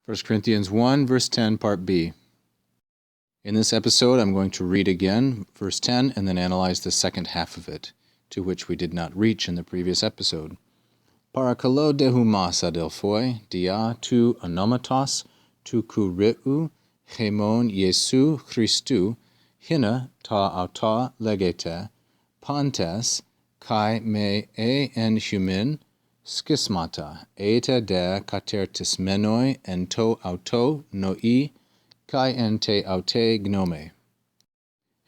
1 Corinthians 1, verse 10, part B. In this episode, I'm going to read again verse 10 and then analyze the second half of it, to which we did not reach in the previous episode. Parakalo dehumas adelphoi, dia tu onomatos, tu kuriu, hemon Jesu Christu, hina ta auta legete, pantes, kai me en humin, schismata, eta de katertismenoi en to auto noi, kai en te aute gnome.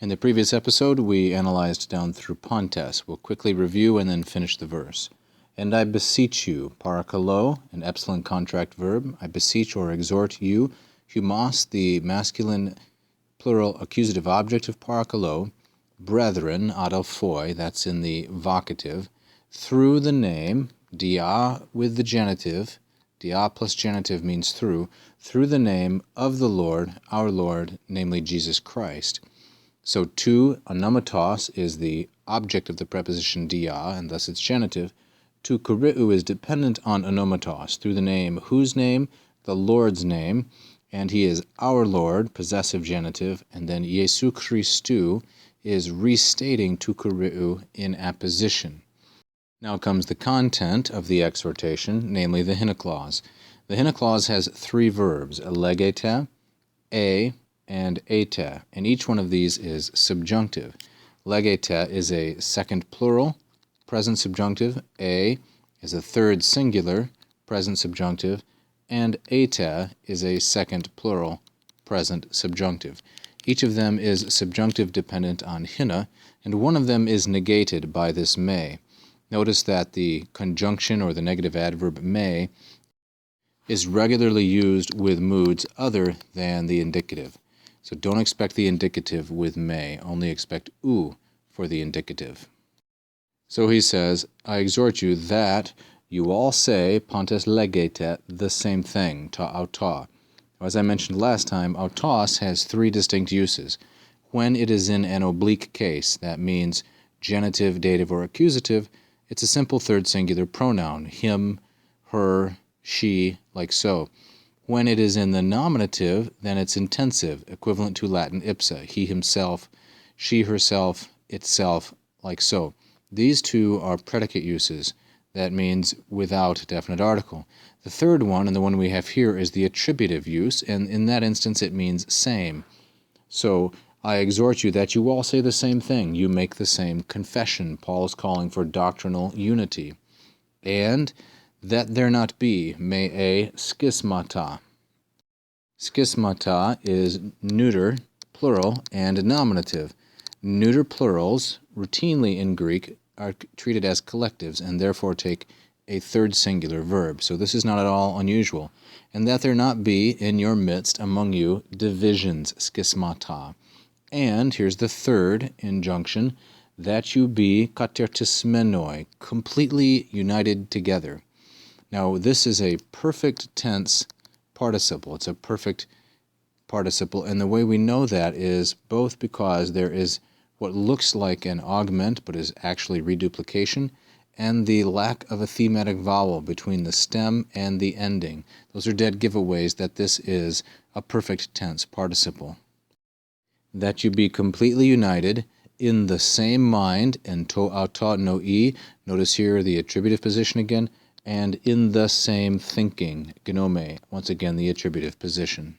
In the previous episode, we analyzed down through Pontes. We'll quickly review and then finish the verse. And I beseech you, parakalo, an epsilon contract verb, I beseech or exhort you, humos, the masculine plural accusative object of parakalo, brethren, adelphoi, that's in the vocative, through the name, dia with the genitive, dia plus genitive means through the name of the Lord, our Lord, namely Jesus Christ. So tu onomatos is the object of the preposition dia, and thus its genitive. Tu kuriu is dependent on onomatos, through the name, whose name? The Lord's name, and he is our Lord, possessive genitive, and then Jesu Christu is restating tu kuriu in apposition. Now comes the content of the exhortation, namely the hina clause. The hina clause has three verbs, legete, and ete, and each one of these is subjunctive. Legete is a second plural, present subjunctive, is a third singular, present subjunctive, and ete is a second plural, present subjunctive. Each of them is subjunctive dependent on hina, and one of them is negated by this may. Notice that the conjunction or the negative adverb may is regularly used with moods other than the indicative. So don't expect the indicative with may, only expect u for the indicative. So he says, I exhort you that you all say, pontes legete, the same thing, ta auta. As I mentioned last time, autos has three distinct uses. When it is in an oblique case, that means genitive, dative, or accusative, it's a simple third singular pronoun, him, her, she, like so. When it is in the nominative, then it's intensive, equivalent to Latin ipsa, he himself, she herself, itself, like so. These two are predicate uses. That means without definite article. The third one, and the one we have here, is the attributive use, and in that instance it means same. So, I exhort you that you all say the same thing. You make the same confession. Paul is calling for doctrinal unity. And that there not be, me schismata. Schismata is neuter, plural, and nominative. Neuter plurals, routinely in Greek, are treated as collectives and therefore take a third singular verb. So this is not at all unusual. And that there not be in your midst among you divisions, schismata. And here's the third injunction, that you be katertismenoi, completely united together. Now this is a perfect tense participle. It's a perfect participle, and the way we know that is both because there is what looks like an augment but is actually reduplication, and the lack of a thematic vowel between the stem and the ending. Those are dead giveaways that this is a perfect tense participle. That you be completely united in the same mind, and to auta noi, notice here the attributive position again, and in the same thinking, gnome, once again the attributive position.